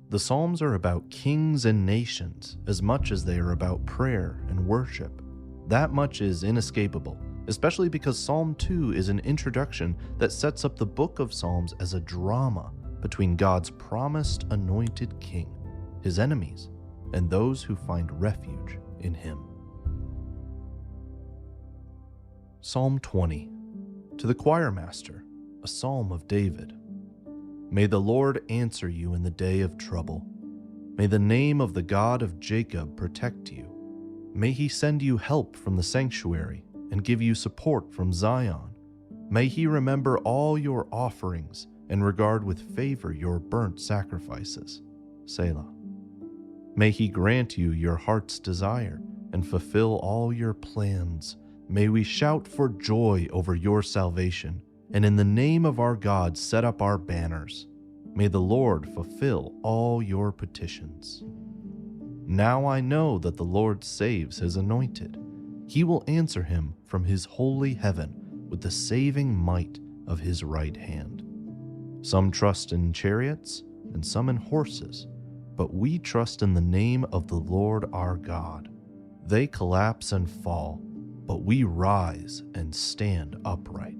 The Psalms are about kings and nations as much as they are about prayer and worship. That much is inescapable, especially because Psalm 2 is an introduction that sets up the book of Psalms as a drama between God's promised anointed king, his enemies, and those who find refuge in him. Psalm 20. To the choir master, a psalm of David. May the Lord answer you in the day of trouble. May the name of the God of Jacob protect you. May he send you help from the sanctuary and give you support from Zion. May he remember all your offerings and regard with favor your burnt sacrifices. Selah. May he grant you your heart's desire and fulfill all your plans. May we shout for joy over your salvation, and in the name of our God set up our banners. May the Lord fulfill all your petitions. Now I know that the Lord saves his anointed. He will answer him from his holy heaven with the saving might of his right hand. Some trust in chariots and some in horses, but we trust in the name of the Lord our God. They collapse and fall, but we rise and stand upright.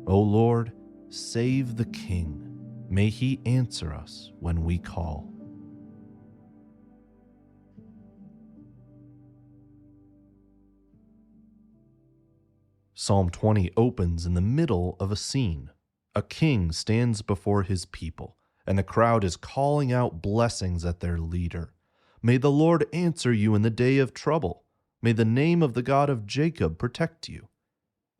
O Lord, save the King. May he answer us when we call. Psalm 20 opens in the middle of a scene. A king stands before his people, and the crowd is calling out blessings at their leader. May the Lord answer you in the day of trouble. May the name of the God of Jacob protect you.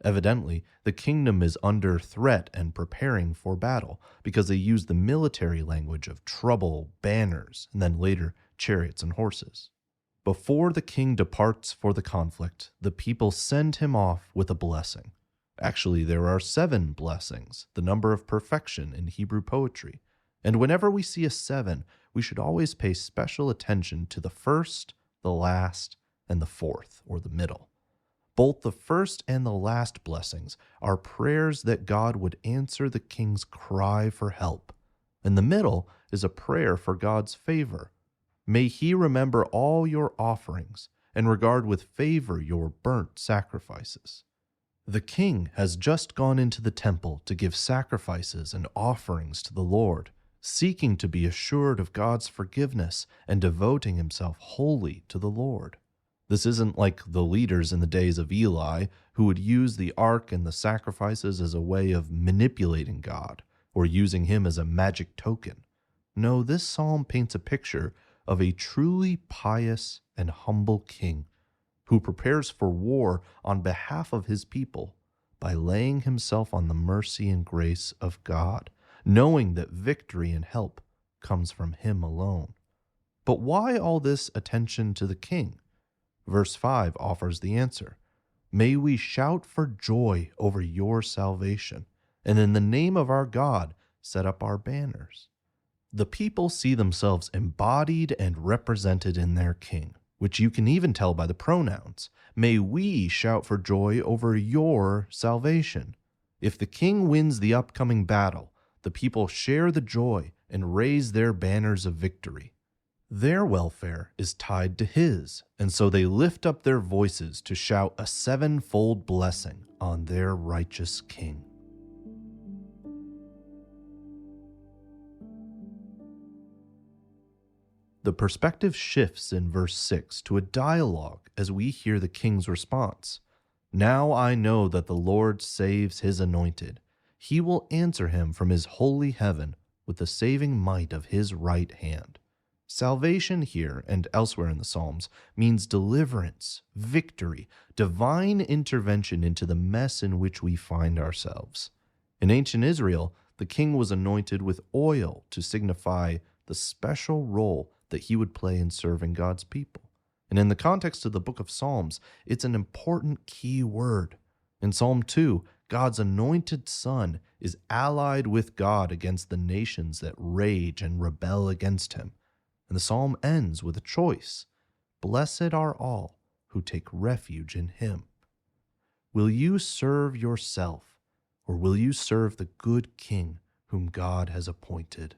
Evidently, the kingdom is under threat and preparing for battle because they use the military language of trouble, banners, and then later chariots and horses. Before the king departs for the conflict, the people send him off with a blessing. Actually, there are 7 blessings, the number of perfection in Hebrew poetry. And whenever we see a 7, we should always pay special attention to the first, the last, and the fourth, or the middle. Both the first and the last blessings are prayers that God would answer the king's cry for help. And the middle is a prayer for God's favor. May he remember all your offerings and regard with favor your burnt sacrifices. The king has just gone into the temple to give sacrifices and offerings to the Lord, seeking to be assured of God's forgiveness and devoting himself wholly to the Lord. This isn't like the leaders in the days of Eli, who would use the ark and the sacrifices as a way of manipulating God or using him as a magic token. No, this psalm paints a picture of a truly pious and humble king who prepares for war on behalf of his people by laying himself on the mercy and grace of God, knowing that victory and help comes from him alone. But why all this attention to the king? Verse 5 offers the answer. May we shout for joy over your salvation, and in the name of our God set up our banners. The people see themselves embodied and represented in their king, which you can even tell by the pronouns. May we shout for joy over your salvation. If the king wins the upcoming battle, the people share the joy and raise their banners of victory. Their welfare is tied to his, and so they lift up their voices to shout a 7-fold blessing on their righteous king. The perspective shifts in verse 6 to a dialogue as we hear the king's response. Now I know that the Lord saves his anointed. He will answer him from his holy heaven with the saving might of his right hand. Salvation here and elsewhere in the Psalms means deliverance, victory, divine intervention into the mess in which we find ourselves. In ancient Israel, the king was anointed with oil to signify the special role that he would play in serving God's people. And in the context of the book of Psalms, it's an important key word. In Psalm 2, God's anointed son is allied with God against the nations that rage and rebel against him. And the psalm ends with a choice. Blessed are all who take refuge in him. Will you serve yourself, or will you serve the good king whom God has appointed?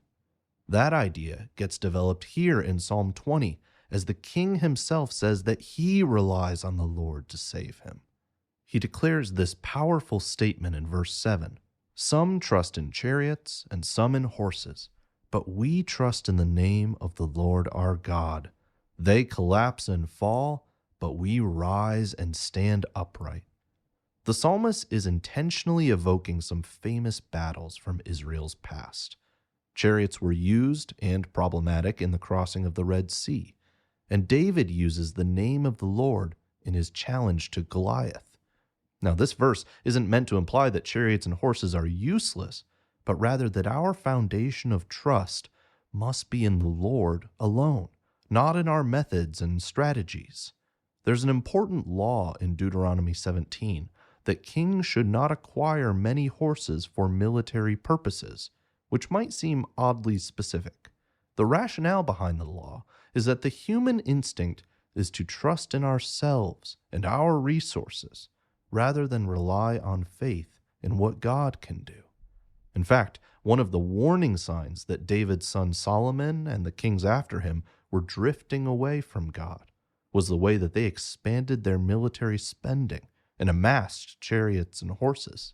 That idea gets developed here in Psalm 20 as the king himself says that he relies on the Lord to save him. He declares this powerful statement in verse 7. Some trust in chariots and some in horses, but we trust in the name of the Lord our God. They collapse and fall, but we rise and stand upright. The psalmist is intentionally evoking some famous battles from Israel's past. Chariots were used and problematic in the crossing of the Red Sea, and David uses the name of the Lord in his challenge to Goliath. Now, this verse isn't meant to imply that chariots and horses are useless, but rather that our foundation of trust must be in the Lord alone, not in our methods and strategies. There's an important law in Deuteronomy 17 that kings should not acquire many horses for military purposes, which might seem oddly specific. The rationale behind the law is that the human instinct is to trust in ourselves and our resources rather than rely on faith in what God can do. In fact, one of the warning signs that David's son Solomon and the kings after him were drifting away from God was the way that they expanded their military spending and amassed chariots and horses.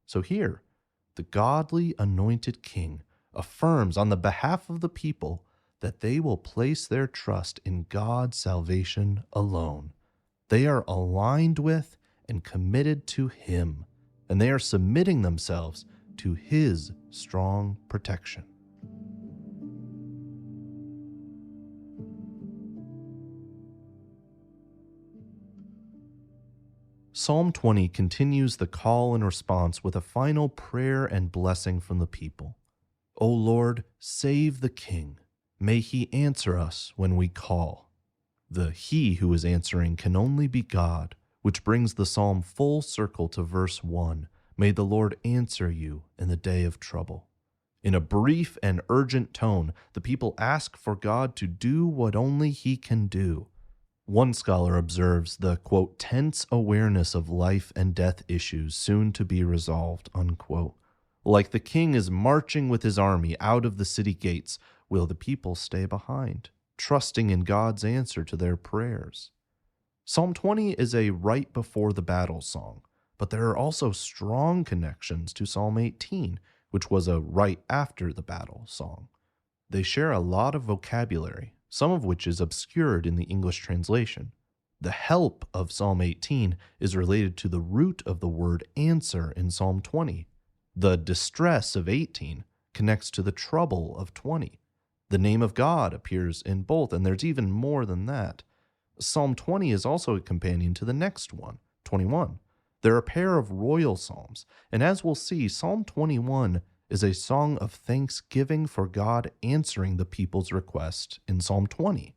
So here, the godly anointed king affirms on the behalf of the people that they will place their trust in God's salvation alone. They are aligned with and committed to Him, and they are submitting themselves to His strong protection. Psalm 20 continues the call and response with a final prayer and blessing from the people. O Lord, save the king. May he answer us when we call. The he who is answering can only be God, which brings the psalm full circle to verse 1. May the Lord answer you in the day of trouble. In a brief and urgent tone, the people ask for God to do what only He can do. One scholar observes the, quote, tense awareness of life and death issues soon to be resolved, unquote. Like the king is marching with his army out of the city gates, will the people stay behind, trusting in God's answer to their prayers? Psalm 20 is a right before the battle song, but there are also strong connections to Psalm 18, which was a right after the battle song. They share a lot of vocabulary, some of which is obscured in the English translation. The help of Psalm 18 is related to the root of the word answer in Psalm 20. The distress of 18 connects to the trouble of 20. The name of God appears in both, and there's even more than that. Psalm 20 is also a companion to the next one, 21. They're a pair of royal psalms, and as we'll see, Psalm 21 is a song of thanksgiving for God answering the people's request in Psalm 20.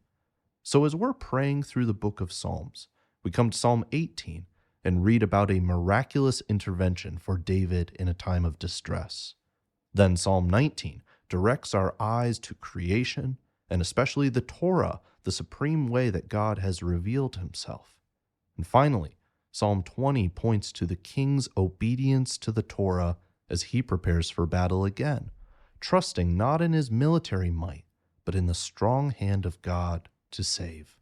So as we're praying through the book of Psalms, we come to Psalm 18 and read about a miraculous intervention for David in a time of distress. Then Psalm 19 directs our eyes to creation, and especially the Torah, the supreme way that God has revealed Himself. And finally, Psalm 20 points to the king's obedience to the Torah as he prepares for battle again, trusting not in his military might, but in the strong hand of God to save.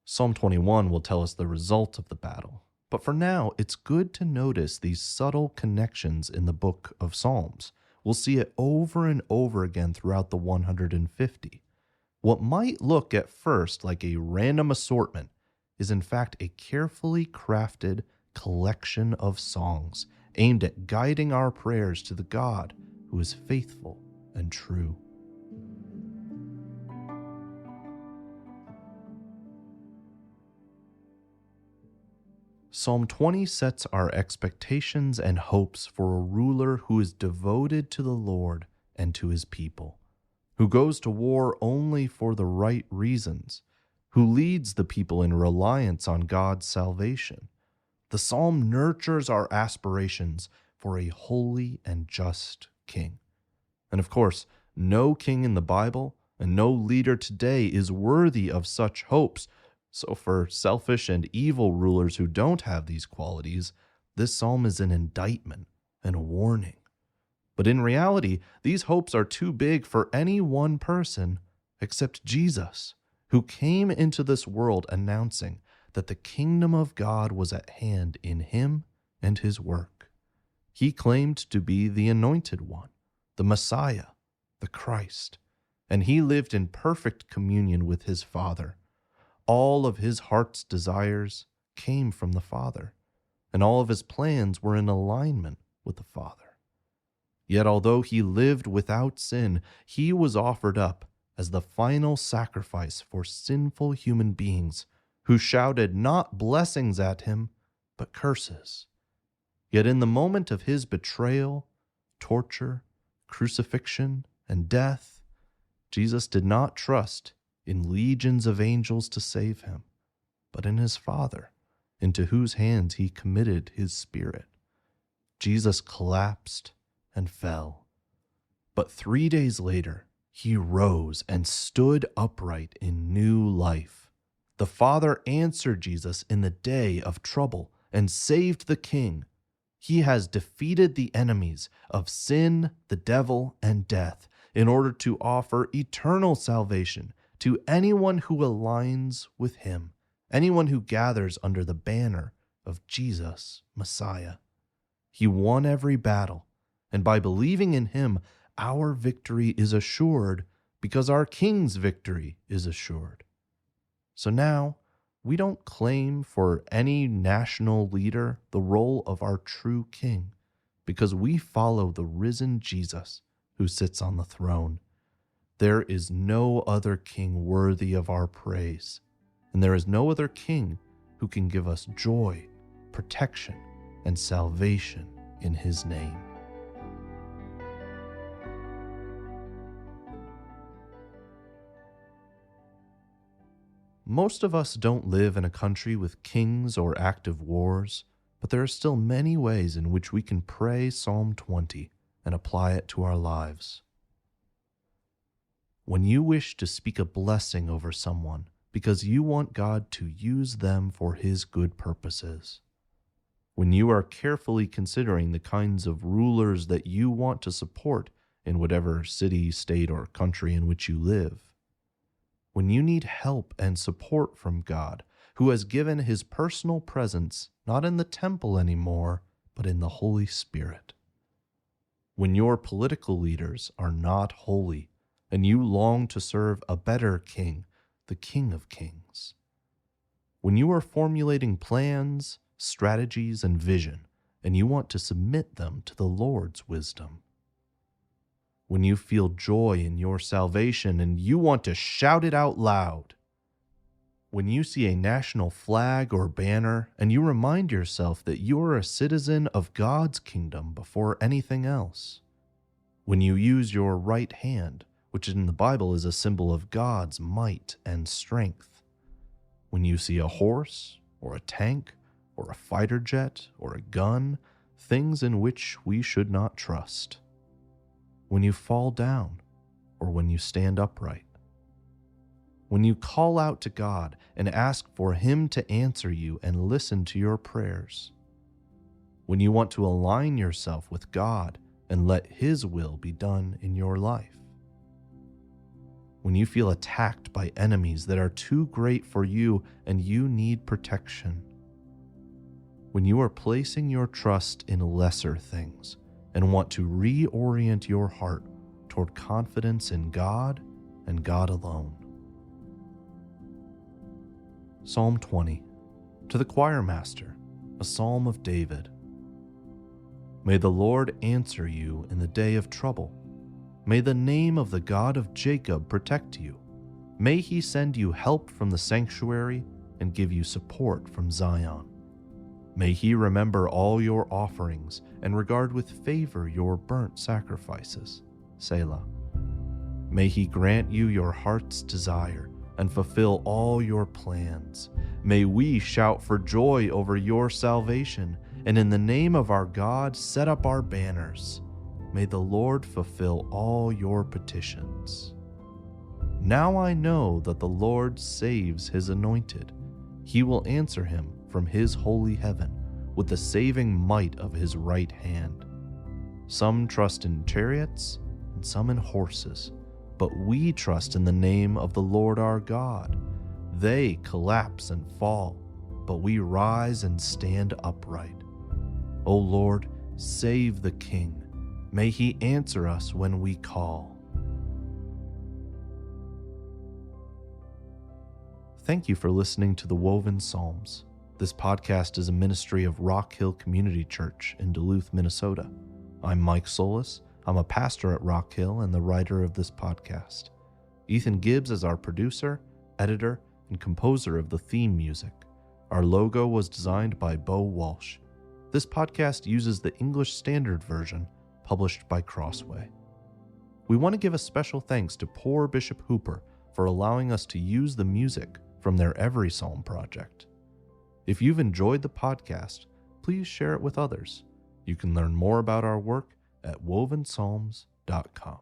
Psalm 21 will tell us the result of the battle, but for now, it's good to notice these subtle connections in the book of Psalms. We'll see it over and over again throughout the 150. What might look at first like a random assortment is in fact a carefully crafted collection of songs aimed at guiding our prayers to the God who is faithful and true. Psalm 20 sets our expectations and hopes for a ruler who is devoted to the Lord and to His people, who goes to war only for the right reasons, who leads the people in reliance on God's salvation. The psalm nurtures our aspirations for a holy and just king. And of course, no king in the Bible and no leader today is worthy of such hopes. So for selfish and evil rulers who don't have these qualities, this psalm is an indictment and a warning. But in reality, these hopes are too big for any one person except Jesus, who came into this world announcing that the kingdom of God was at hand in him and his work. He claimed to be the Anointed One, the Messiah, the Christ, and he lived in perfect communion with his Father. All of his heart's desires came from the Father, and all of his plans were in alignment with the Father. Yet although he lived without sin, he was offered up as the final sacrifice for sinful human beings who shouted not blessings at him, but curses. Yet in the moment of his betrayal, torture, crucifixion, and death, Jesus did not trust in legions of angels to save him, but in his Father, into whose hands he committed his spirit. Jesus collapsed and fell. But 3 days later, he rose and stood upright in new life. The Father answered Jesus in the day of trouble and saved the King. He has defeated the enemies of sin, the devil, and death in order to offer eternal salvation to anyone who aligns with him, anyone who gathers under the banner of Jesus, Messiah. He won every battle, and by believing in him, our victory is assured because our King's victory is assured. So now, we don't claim for any national leader the role of our true King because we follow the risen Jesus who sits on the throne. There is no other king worthy of our praise, and there is no other king who can give us joy, protection, and salvation in his name. Most of us don't live in a country with kings or active wars, but there are still many ways in which we can pray Psalm 20 and apply it to our lives. When you wish to speak a blessing over someone because you want God to use them for his good purposes. When you are carefully considering the kinds of rulers that you want to support in whatever city, state, or country in which you live. When you need help and support from God, who has given his personal presence not in the temple anymore, but in the Holy Spirit. When your political leaders are not holy, and you long to serve a better king, the King of Kings. When you are formulating plans, strategies, and vision, and you want to submit them to the Lord's wisdom. When you feel joy in your salvation and you want to shout it out loud. When you see a national flag or banner and you remind yourself that you are a citizen of God's kingdom before anything else. When you use your right hand, which in the Bible is a symbol of God's might and strength. When you see a horse or a tank or a fighter jet or a gun, things in which we should not trust. When you fall down or when you stand upright. When you call out to God and ask for him to answer you and listen to your prayers. When you want to align yourself with God and let his will be done in your life. When you feel attacked by enemies that are too great for you and you need protection. When you are placing your trust in lesser things and want to reorient your heart toward confidence in God and God alone. Psalm 20, to the choir master, a psalm of David. May the Lord answer you in the day of trouble. May the name of the God of Jacob protect you. May he send you help from the sanctuary and give you support from Zion. May he remember all your offerings and regard with favor your burnt sacrifices. Selah. May he grant you your heart's desire and fulfill all your plans. May we shout for joy over your salvation, and in the name of our God set up our banners. May the Lord fulfill all your petitions. Now I know that the Lord saves his anointed. He will answer him from his holy heaven with the saving might of his right hand. Some trust in chariots and some in horses, but we trust in the name of the Lord our God. They collapse and fall, but we rise and stand upright. O Lord, save the King. May he answer us when we call. Thank you for listening to the Woven Psalms. This podcast is a ministry of Rock Hill Community Church in Duluth, Minnesota. I'm Mike Solis. I'm a pastor at Rock Hill and the writer of this podcast. Ethan Gibbs is our producer, editor, and composer of the theme music. Our logo was designed by Bo Walsh. This podcast uses the English Standard Version, published by Crossway. We want to give a special thanks to Poor Bishop Hooper for allowing us to use the music from their Every Psalm project. If you've enjoyed the podcast, please share it with others. You can learn more about our work at wovenpsalms.com.